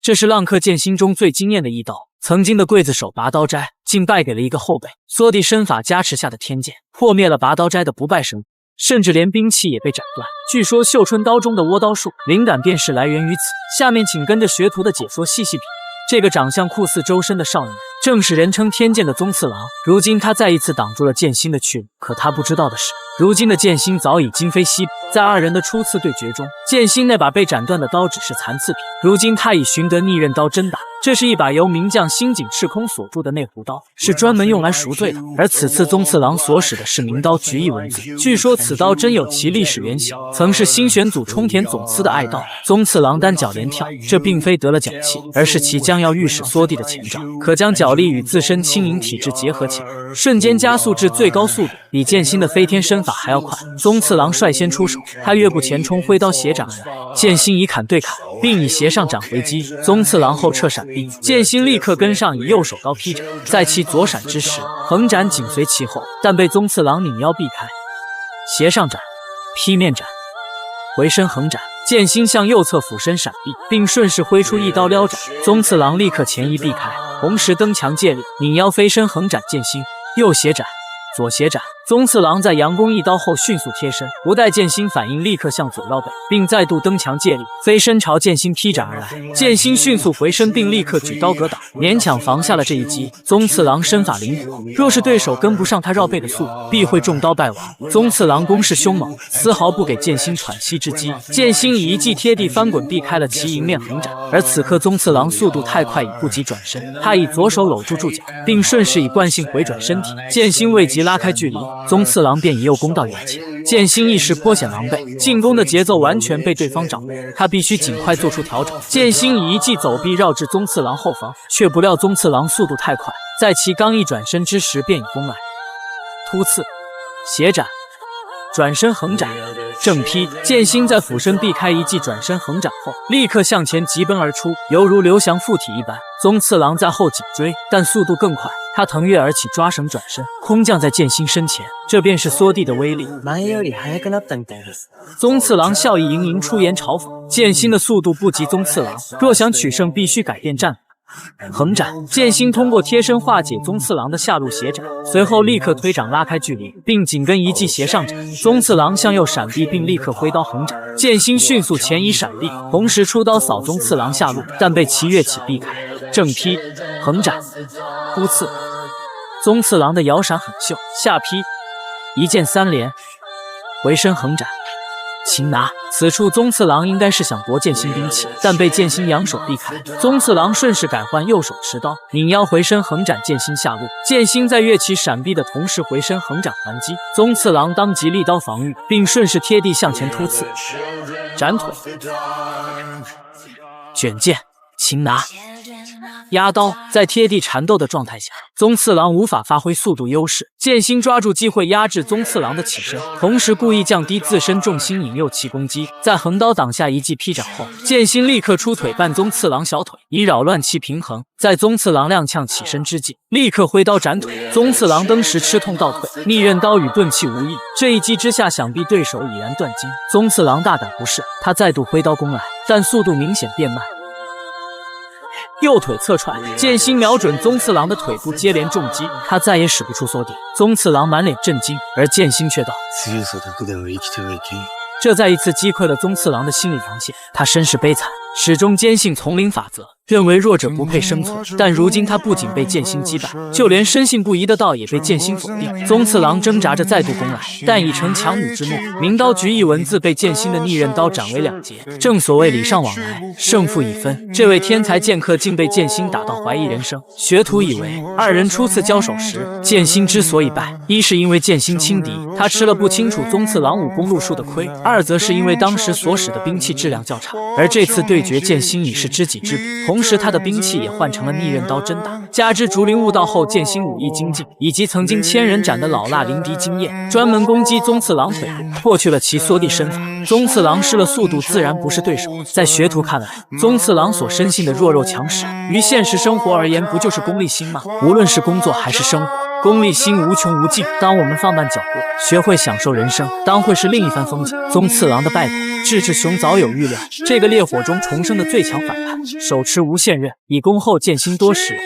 这是浪客剑心中最惊艳的一刀。曾经的刽子手拔刀斋竟败给了一个后辈，缩地身法加持下的天剑破灭了拔刀斋的不败神，甚至连兵器也被斩断。据说绣春刀中的倭刀术灵感便是来源于此。下面请跟着学徒的解说细细品。这个长相酷似周深的少年，正是人称天剑的宗次郎。如今他再一次挡住了剑心的去路，可他不知道的是，如今的剑心早已今非昔比。在二人的初次对决中，剑心那把被斩断的刀只是残次品，如今他已寻得逆刃刀真打。这是一把由名将新井赤空所铸的内弧刀，是专门用来赎罪的。而此次宗次郎所使的是名刀菊意文字，据说此刀真有其历史原型，曾是新选组冲田总司的爱刀。宗次郎单脚连跳，这并非得了脚气，而是其将要御使缩地的前兆，可将脚力与自身轻盈体质结合起来，瞬间加速至最高速度，比剑心的飞天身法还要快。宗次郎率先出手，他越步前冲，挥刀斜斩而来，剑心以砍对砍，并以斜上斩回击。宗次郎后撤闪避，剑心立刻跟上，以右手高劈斩，在其左闪之时，横斩紧随其后，但被宗次郎拧腰避开。斜上斩、劈面斩、回身横斩，剑心向右侧俯身闪避，并顺势挥出一刀撩斩，宗次郎立刻前移避开，同时蹬墙借力，拧腰飞身横斩剑心，右斜斩、左斜斩。宗次郎在佯攻一刀后迅速贴身，不待剑心反应，立刻向左绕背，并再度蹬墙借力，飞身朝剑心劈斩而来。剑心迅速回身，并立刻举刀格挡，勉强防下了这一击。宗次郎身法灵活，若是对手跟不上他绕背的速度，必会中刀败亡。宗次郎攻势凶猛，丝毫不给剑心喘息之机。剑心以一记贴地翻滚避开了其迎面横斩，而此刻宗次郎速度太快，已不及转身，他以左手搂住柱脚，并顺势以惯性回转身体。剑心未及拉开距离，宗次郎便以右攻到眼前，剑心一时颇显狼狈，进攻的节奏完全被对方掌握，他必须尽快做出调整。剑心以一记走臂绕至宗次郎后方，却不料宗次郎速度太快，在其刚一转身之时便已攻来，突刺、斜斩、转身横斩、正劈。剑心在俯身避开一记转身横斩后，立刻向前疾奔而出，犹如刘翔附体一般。宗次郎在后紧追，但速度更快，他腾跃而起，抓绳转身，空降在剑心身前，这便是缩地的威力。宗次郎笑意盈盈，出言嘲讽：剑心的速度不及宗次郎，若想取胜，必须改变战法。横斩，剑心通过贴身化解宗次郎的下路斜斩，随后立刻推掌拉开距离，并紧跟一记斜上斩。宗次郎向右闪避，并立刻挥刀横斩，剑心迅速前移闪避，同时出刀扫宗次郎下路，但被其跃起避开。正劈、横斩、突刺，宗次郎的摇闪很秀，下劈、一剑三连、回身横斩、擒拿。此处宗次郎应该是想夺剑心兵器，但被剑心扬手避开。宗次郎顺势改换右手持刀，拧腰回身横斩剑心下路。剑心在跃起闪避的同时回身横斩还击，宗次郎当即立刀防御，并顺势贴地向前突刺、斩腿、卷剑、擒拿、压刀。在贴地缠斗的状态下，宗次郎无法发挥速度优势，剑心抓住机会压制宗次郎的起身，同时故意降低自身重心引诱其攻击。在横刀挡下一记劈斩后，剑心立刻出腿绊宗次郎小腿，以扰乱其平衡。在宗次郎踉跄起身之际，立刻挥刀斩腿。宗次郎当时吃痛倒退，逆刃刀与钝器无异，这一击之下，想必对手已然断筋。宗次郎大胆不慎，他再度挥刀攻来，但速度明显变慢。右腿侧踹，剑心瞄准宗次郎的腿部，接连重击，他再也使不出缩地。宗次郎满脸震惊，而剑心却道：这再一次击溃了宗次郎的心理防线。他身世悲惨，始终坚信丛林法则，认为弱者不配生存。但如今他不仅被剑心击败，就连深信不疑的道也被剑心否定。宗次郎挣扎着再度攻来，但已成强弩之末。名刀菊意文字被剑心的逆刃刀斩为两截。正所谓礼尚往来，胜负已分。这位天才剑客竟被剑心打到怀疑人生。学徒以为二人初次交手时，剑心之所以败，一是因为剑心轻敌，他吃了不清楚宗次郎武功路数的亏；二则是因为当时所使的兵器质量较差。而这次对决，剑心已是知己知彼，同时他的兵器也换成了逆刃刀真打，加之竹林悟道后剑心武艺精进，以及曾经千人斩的老辣灵迪经验，专门攻击宗次郎腿部，破去了其缩地身法。宗次郎失了速度，自然不是对手。在学徒看来，宗次郎所深信的弱肉强食，于现实生活而言，不就是功利心吗？无论是工作还是生活，功力心无穷无尽。当我们放慢脚步，学会享受人生，当会是另一番风景。宗次郎的败果，志志雄早有预料。这个烈火中重生的最强反派，手持无限刃，以攻后剑心多时。